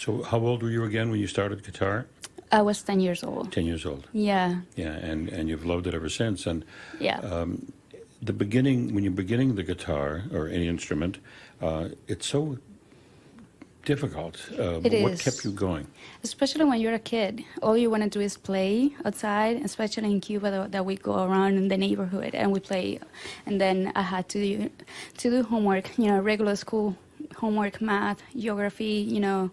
So how old were you again when you started guitar? I was 10 years old. 10 years old. Yeah. Yeah, and you've loved it ever since. And Yeah. the beginning, when you're beginning the guitar or any instrument, it's so difficult. It What is. kept you going? Especially when you're a kid, all you want to do is play outside, especially in Cuba that we go around in the neighborhood and we play. And then I had to do homework, regular school homework, math, geography,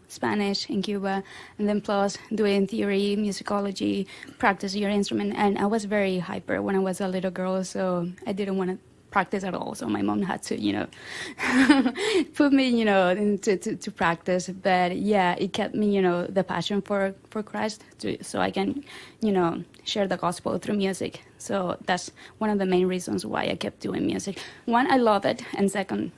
Spanish in Cuba, and then plus doing theory, musicology, practice your instrument. And I was very hyper when I was a little girl, so I didn't want to practice at all. So my mom had to, put me, to practice. But yeah, it kept me, the passion for Christ, so I can, share the gospel through music. So that's one of the main reasons why I kept doing music. One, I love it, and second,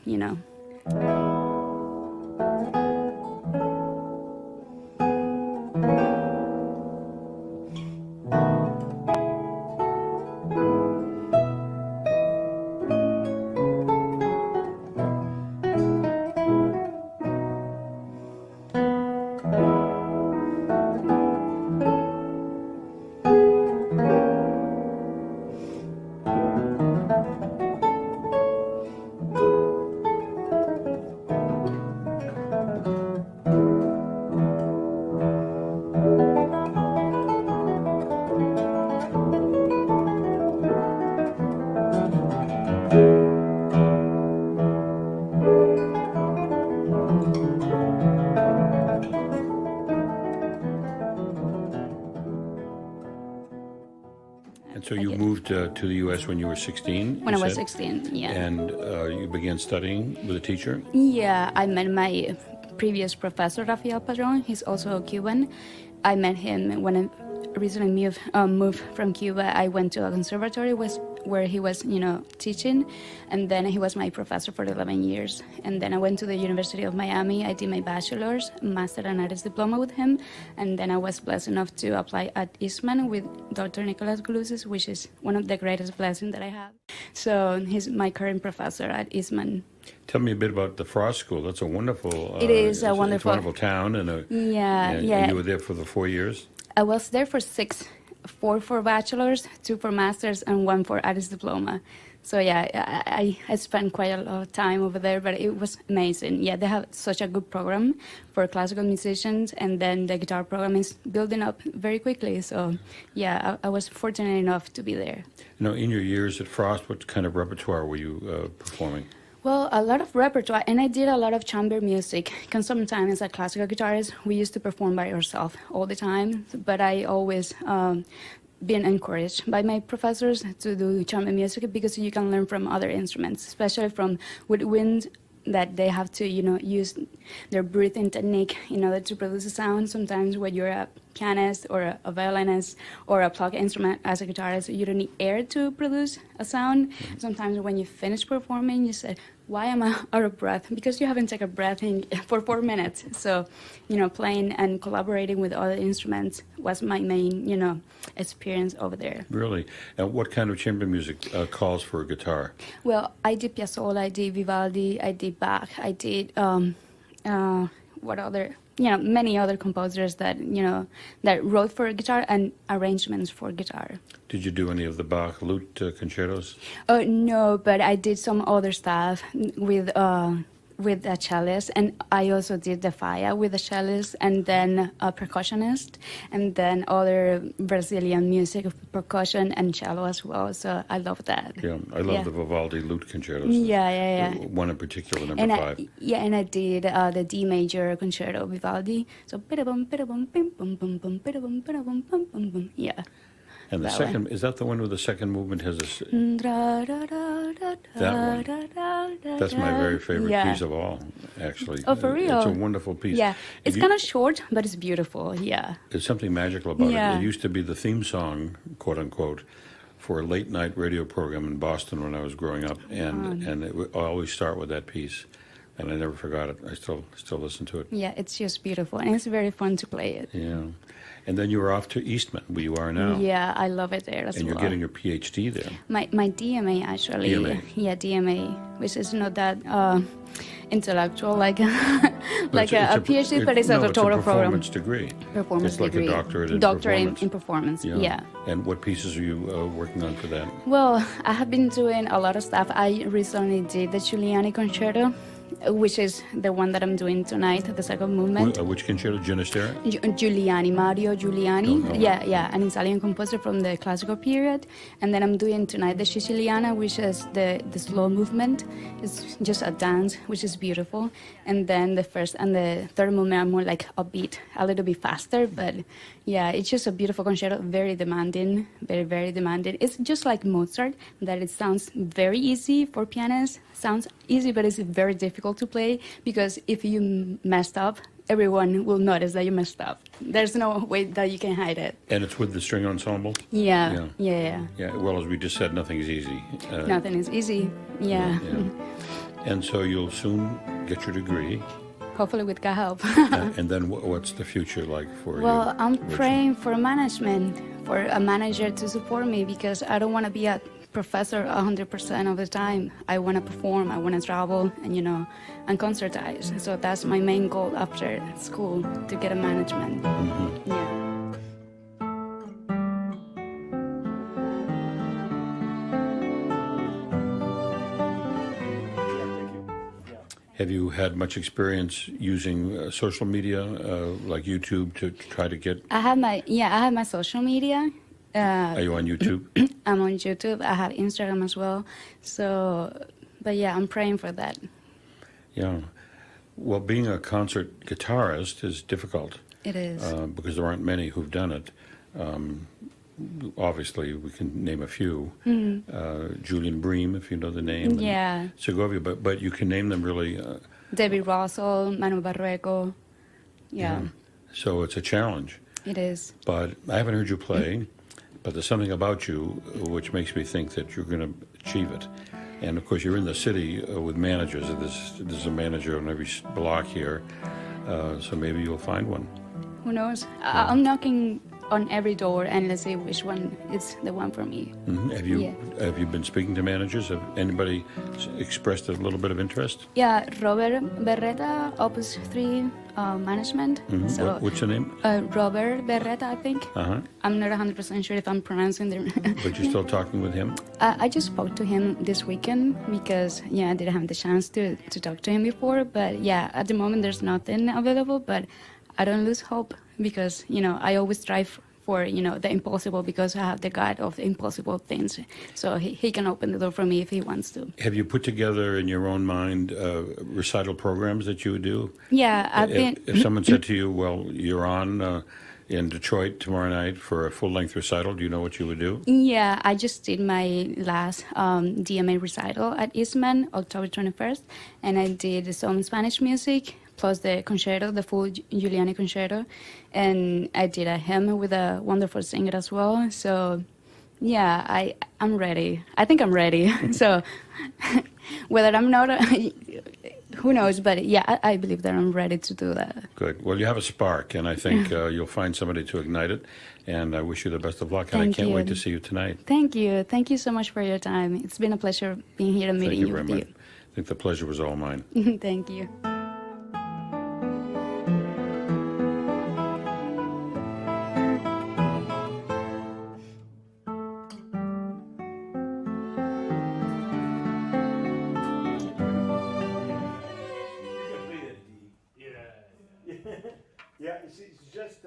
And so you moved to the U.S. when you were 16? when I you was said? 16, yeah. And you began studying with a teacher? Yeah, I met my previous professor, Rafael Padron. He's also Cuban. I met him when I recently moved from Cuba. I went to a conservatory where he was, teaching, and then he was my professor for 11 years. And then I went to the University of Miami. I did my bachelor's, master, and artist diploma with him. And then I was blessed enough to apply at Eastman with Dr. Nicholas Goulousis, which is one of the greatest blessings that I have. So he's my current professor at Eastman. Tell me a bit about the Frost School. That's a wonderful... It is a it's wonderful... a wonderful town. And you were there for the 4 years? I was there for 6, 4 for bachelor's, 2 for master's, and 1 for artist diploma. So yeah, I spent quite a lot of time over there, but it was amazing. Yeah, they have such a good program for classical musicians, and then the guitar program is building up very quickly. So yeah, I was fortunate enough to be there. In your years at Frost, what kind of repertoire were you performing? Well, a lot of repertoire, and I did a lot of chamber music, because sometimes as a classical guitarist, we used to perform by ourselves all the time, but I always been encouraged by my professors to do chamber music because you can learn from other instruments, especially from woodwind, that they have to, use their breathing technique in order to produce a sound. Sometimes when you're a pianist or a violinist or a plucked instrument as a guitarist, you don't need air to produce a sound. Sometimes when you finish performing, you say, why am I out of breath? Because you haven't taken a breath for 4 minutes. So, playing and collaborating with other instruments was my main, experience over there. Really? And what kind of chamber music calls for a guitar? Well, I did Piazzolla, I did Vivaldi, I did Bach, I did, what other... many other composers that, that wrote for guitar and arrangements for guitar. Did you do any of the Bach lute concertos? No, but I did some other stuff with a cellist, and I also did the faya with a cellist, and then a percussionist, and then other Brazilian music, percussion and cello as well. So I love that. Yeah, I love the Vivaldi lute concertos. Yeah. One in particular, number 5. And I did the D major concerto Vivaldi. So bum bum bum bum bum bum bum bum bum bum. Yeah. And the second, is that the one where the second movement has a... That one. That's my very favorite piece of all, actually. Oh, for real? It's a wonderful piece. Yeah, it's kind of short, but it's beautiful, yeah. There's something magical about it. It used to be the theme song, quote unquote, for a late night radio program in Boston when I was growing up, and it would always start with that piece. And I never forgot it. I still listen to it. Yeah, it's just beautiful, and it's very fun to play it. Yeah. And then you were off to Eastman, where you are now. Yeah, I love it there as well. And you're getting your PhD there. My DMA, actually. DMA. Yeah, DMA, which is not that intellectual, like But like a PhD, but it's a no, doctoral it's a program. performance degree. Performance It's like degree. a doctorate in Doctorate performance. in performance. Yeah. And what pieces are you working on for that? Well, I have been doing a lot of stuff. I recently did the Giuliani Concerto, which is the one that I'm doing tonight, the second movement. Which concerto? Ginastera? Giuliani, Mario Giuliani. Don't know. Yeah, an Italian composer from the classical period. And then I'm doing tonight the Siciliana, which is the slow movement. It's just a dance, which is beautiful. And then the first and the third movement are more like upbeat, a little bit faster. But yeah, it's just a beautiful concerto, very demanding, very, very demanding. It's just like Mozart, that it sounds very easy for pianists. Sounds easy, but it's very difficult to play because if you messed up, everyone will notice that you messed up. There's no way that you can hide it. And it's with the string ensemble? Yeah. Well, as we just said, nothing's easy. Nothing is easy. Yeah. And so you'll soon get your degree. Hopefully with God help. And then what's the future like for you? Well, I'm praying for management, for a manager to support me because I don't want to be a professor 100% of the time. I want to perform, I want to travel, and concertize. So that's my main goal after school, to get a management. Yeah. Have you had much experience using social media, like YouTube, to try to get? I have my social media. Are you on YouTube? I'm on YouTube. I have Instagram as well. So, but yeah, I'm praying for that. Yeah. Well, being a concert guitarist is difficult. It is. Because there aren't many who've done it. Obviously, we can name a few. Julian Bream, if you know the name. Yeah. Segovia, but you can name them really. David Russell, Manu Barreco. Yeah. So it's a challenge. It is. But I haven't heard you play, but there's something about you which makes me think that you're going to achieve it. And of course, you're in the city with managers. There's a manager on every block here, so maybe you'll find one. Who knows? I'm knocking on every door, and let's see which one is the one for me. Mm-hmm. Have you been speaking to managers? Have anybody expressed a little bit of interest? Yeah, Robert Berreta, Opus 3 management. Mm-hmm. So, what's the name? Robert Berreta, I think. I'm not 100% sure if I'm pronouncing the. But you're still talking with him? I just spoke to him this weekend because I didn't have the chance to talk to him before. But yeah, at the moment there's nothing available. But I don't lose hope because I always strive for the impossible because I have the God of impossible things. So he can open the door for me if he wants to. Have you put together in your own mind recital programs that you would do? Yeah, If someone said to you, well, you're on in Detroit tomorrow night for a full-length recital, do you know what you would do? Yeah, I just did my last DMA recital at Eastman, October 21st, and I did some Spanish music, plus the concerto, the full Giuliani concerto, and I did a hymn with a wonderful singer as well. So, yeah, I'm ready. I think I'm ready. So, whether I'm not, who knows? But yeah, I believe that I'm ready to do that. Good. Well, you have a spark, and I think you'll find somebody to ignite it. And I wish you the best of luck. And I can't wait to see you tonight. Thank you. Thank you so much for your time. It's been a pleasure being here and meeting you with you. I think the pleasure was all mine. Thank you. Yeah, it's just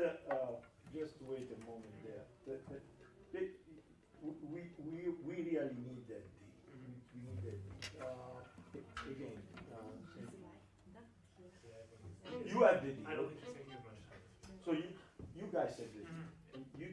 wait a moment there. We really need that D. We need that D. Again, you have the D. I don't think she's going to use much time. So you guys have the D. You.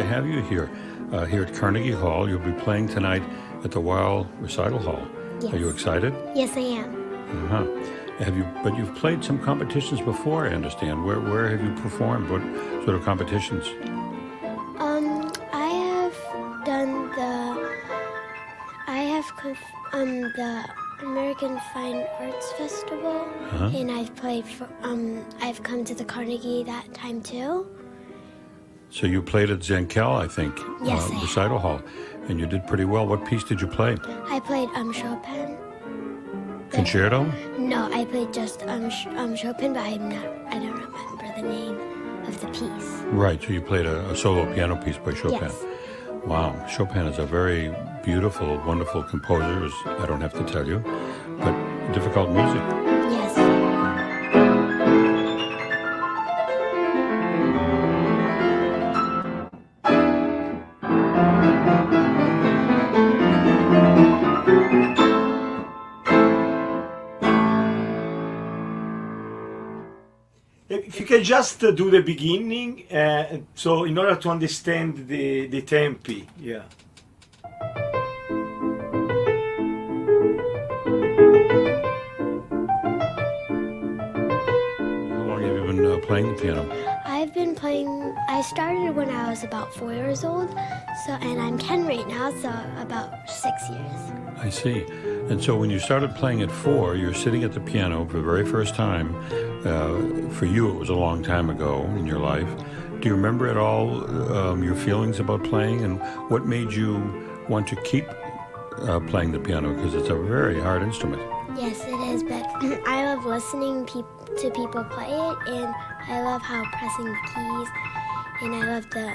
to have you here, here at Carnegie Hall. You'll be playing tonight at the Weil Recital Hall. Yes. Are you excited? Yes, I am. Uh-huh. But you've played some competitions before, I understand. Where have you performed? What sort of competitions? I have done the American Fine Arts Festival, and I've played for, I've come to the Carnegie that time too. So you played at Zenkel, I think, Yes, I have. Recital Hall, and you did pretty well. What piece did you play? I played Chopin. Concerto? No, I played just Chopin, but I don't remember the name of the piece. Right, so you played a solo piano piece by Chopin. Yes. Wow, Chopin is a very beautiful, wonderful composer, as I don't have to tell you, but difficult music. Yes. If you can just do the beginning, so in order to understand the tempi, yeah. How long have you been playing the piano? I've been playing. I started when I was about 4 years old, and I'm 10 right now, so about 6 years. I see. And so when you started playing at 4, you're sitting at the piano for the very first time. For you, it was a long time ago in your life. Do you remember at all your feelings about playing, and what made you want to keep playing the piano? Because it's a very hard instrument. Yes, it is, but I love listening to people play it, and I love how pressing the keys, and I love the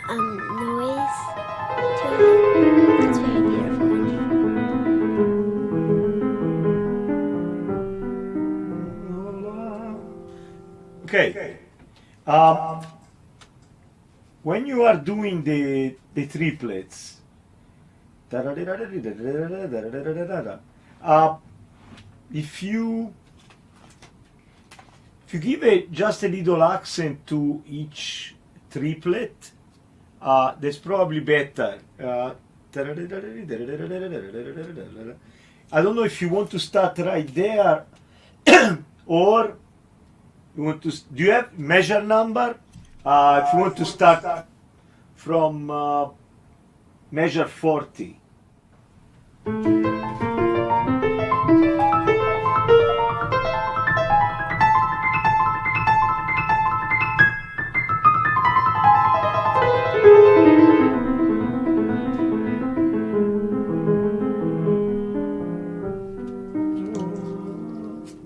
noise to it. It's very beautiful. Okay. When you are doing the triplets, if you give just a little accent to each triplet, that's probably better. I don't know if you want to start right there or you want to. Do you have measure number? If you want to start from measure 40.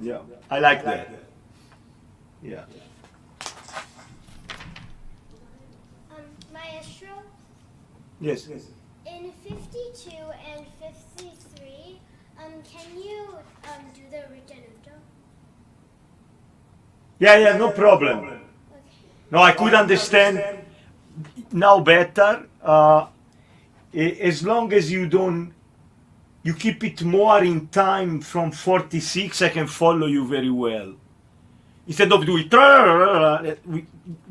Yeah, I like that. Yeah. Maestro, Yes. in 52 and 53, can you do the ritenuto? Yeah, no problem. Okay. No, I could understand now better. As long as you keep it more in time from 46, I can follow you very well. Instead of doing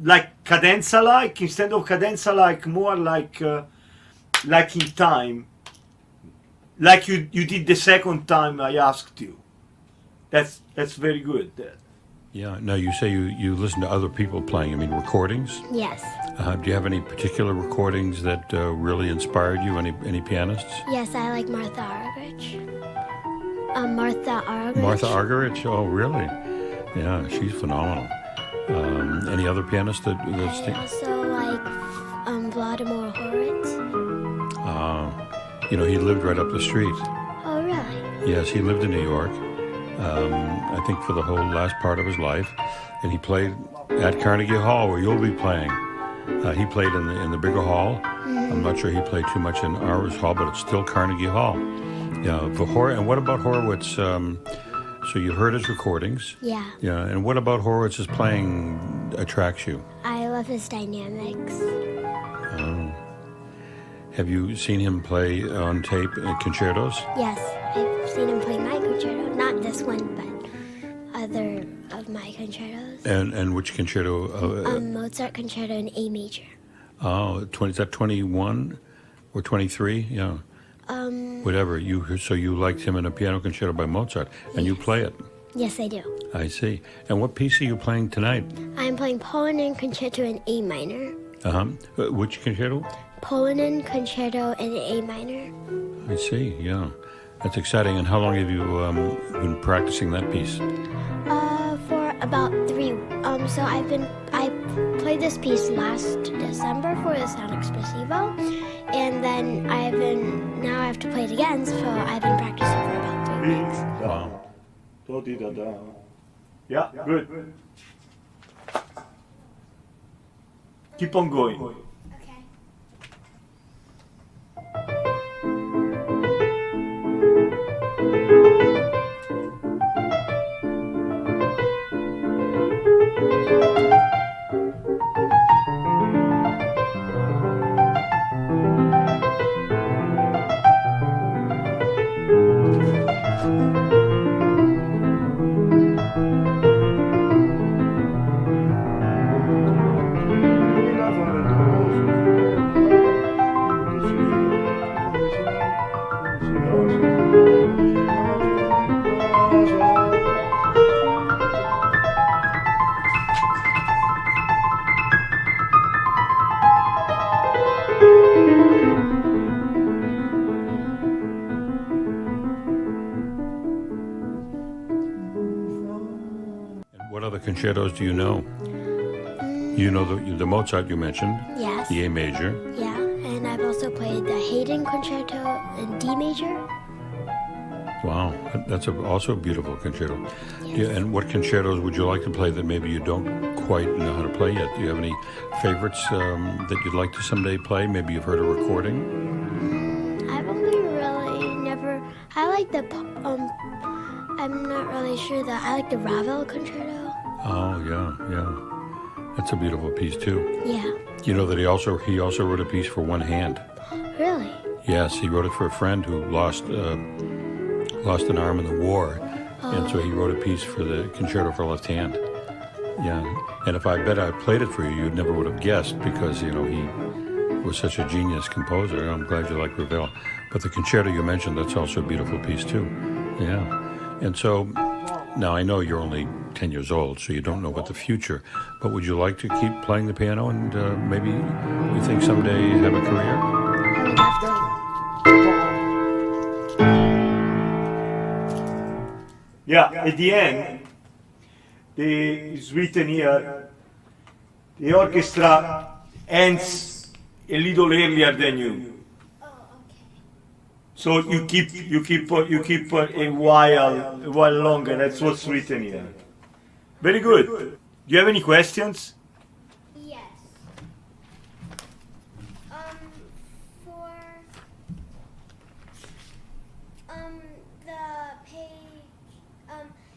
like cadenza like, instead of cadenza like, more like in time, like you did the second time I asked you. That's very good. Yeah. Now you say you listen to other people playing. I mean, recordings. Yes. Do you have any particular recordings that really inspired you? Any pianists? Yes, I like Martha Argerich. Martha Argerich. Martha Argerich. Oh, really? Yeah, she's phenomenal. Any other pianists that I also like Vladimir Horowitz. he lived right up the street. Oh, really? Yes, he lived in New York. I think for the whole last part of his life, and he played at Carnegie Hall, where you'll be playing. He played in the bigger hall. Mm-hmm. I'm not sure he played too much in ours hall, but it's still Carnegie Hall. Yeah. And what about Horowitz? So you heard his recordings. Yeah. Yeah. And what about Horowitz's playing attracts you? I love his dynamics. Have you seen him play on tape concertos? Yes, I've seen him play my concerto. Not this one, but other of my concertos. And which concerto? Mozart concerto in A major. Oh, 20, is that 21 or 23? Yeah. Whatever. So you liked him in a piano concerto by Mozart, and you play it. Yes, I do. I see. And what piece are you playing tonight? I'm playing Poland Concerto in A minor. Uh-huh. Which concerto? Poland Concerto in A minor. I see, yeah. That's exciting. And how long have you been practicing that piece? For about 3. So I played this piece last December for the Sound Expressivo, and then now I have to play it again. So I've been practicing for about 3 weeks. Wow. Do-di-da-da. Yeah, good. Keep on going. Okay. And what other concertos do you know? You know the Mozart you mentioned, Yes. the A major. Yeah, and I've also played the Haydn Concerto in D major. Wow, that's also a beautiful concerto. Yes. And what concertos would you like to play that maybe you don't quite know how to play yet? Do you have any favorites that you'd like to someday play? Maybe you've heard a recording? I've only really never. I like the. I'm not really sure that I like the Ravel Concerto. Oh, yeah. That's a beautiful piece too. Yeah. You know that he also wrote a piece for one hand. Really? Yes, he wrote it for a friend who lost an arm in the war, and so he wrote a piece for the concerto for left hand. Yeah, and if I bet I played it for you, you never would have guessed because he was such a genius composer. I'm glad you like Ravel. But the concerto you mentioned, that's also a beautiful piece too. Yeah, and so now I know you're only 10 years old, so you don't know about the future. But would you like to keep playing the piano and maybe you think someday have a career? I would love to. Yeah, at the end, it's written here, the orchestra ends a little earlier than you. Oh, okay. So you keep a while longer. That's what's written here. Very good. Do you have any questions? Yes. For the page,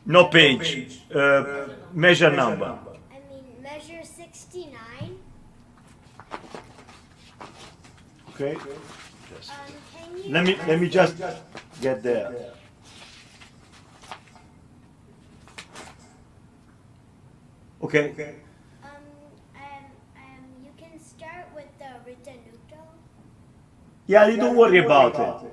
No page. Measure number. measure 69. Okay. Can you? Let me just get there. Okay. You can start with the ritenuto. Yeah, you don't worry about it.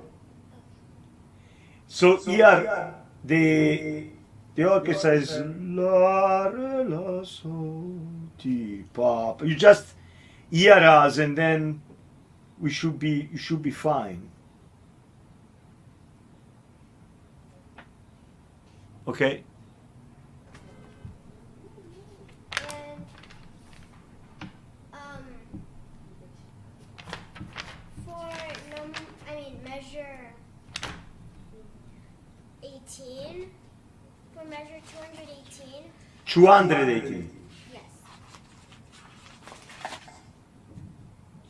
So here the orchestra is la re la so ti pa. You just hear us and then you should be fine. Okay? And measure 18. For measure 218. 218. Yes.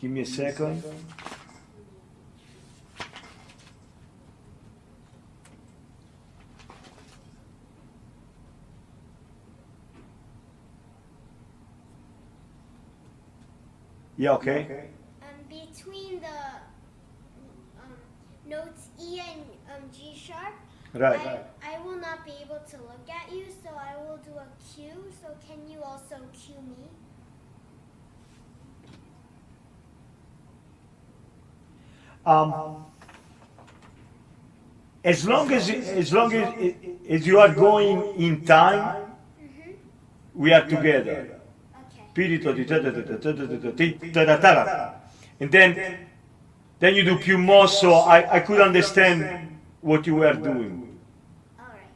Give me a second. Yeah, okay. Between the notes E and G sharp, Right. I will not be able to look at you, so I will do a cue. So can you also cue me? as you are going in time, we are together. And then you do più mosso. I could understand what you were doing. All right.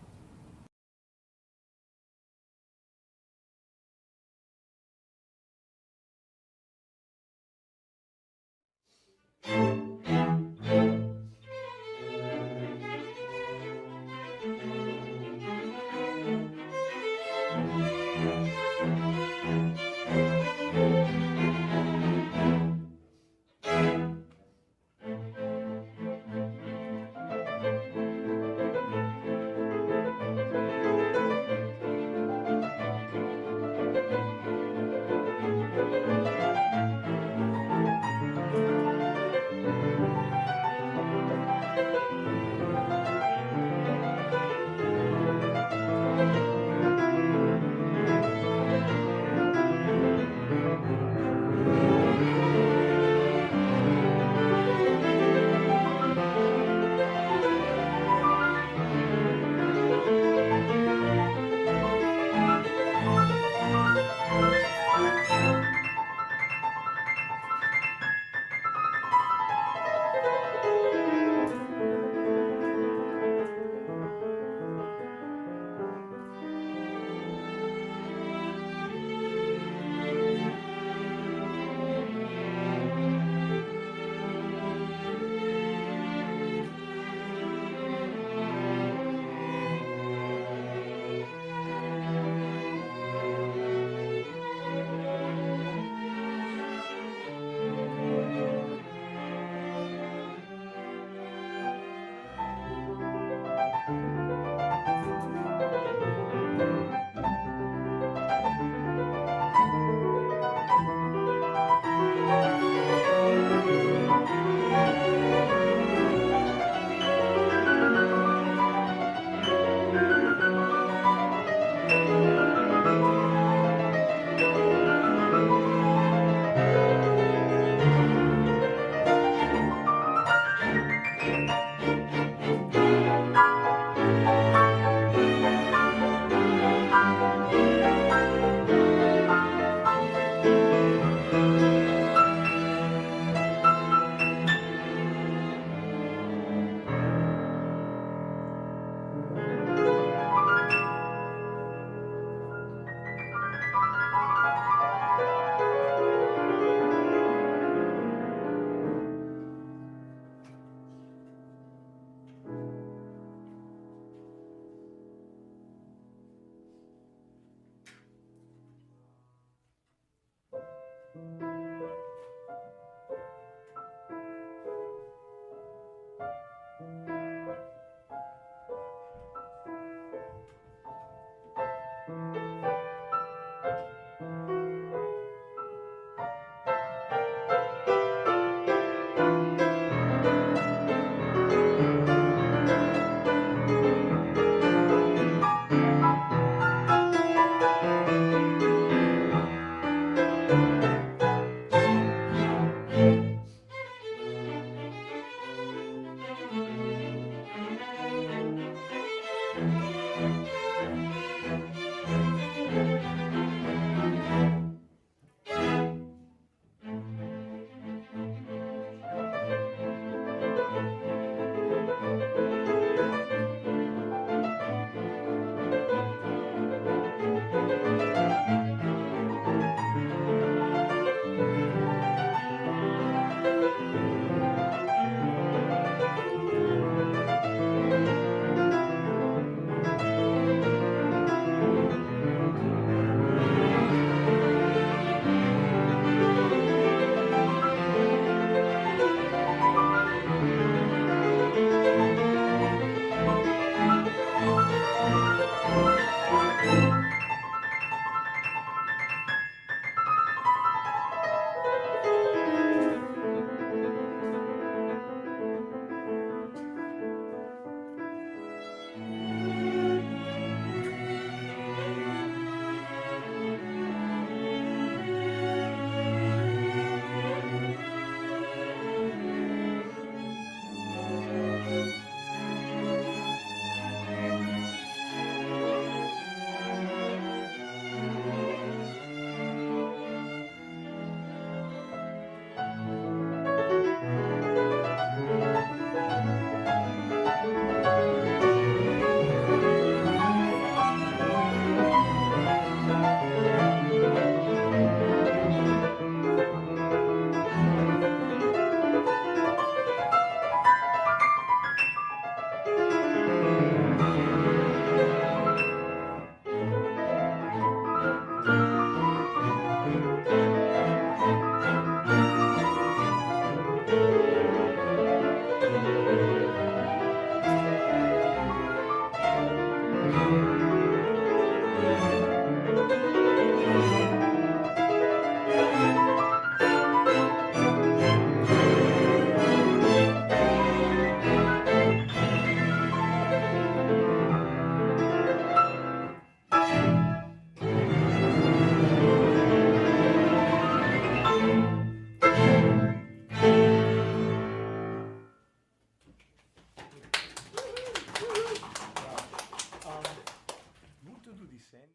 sending.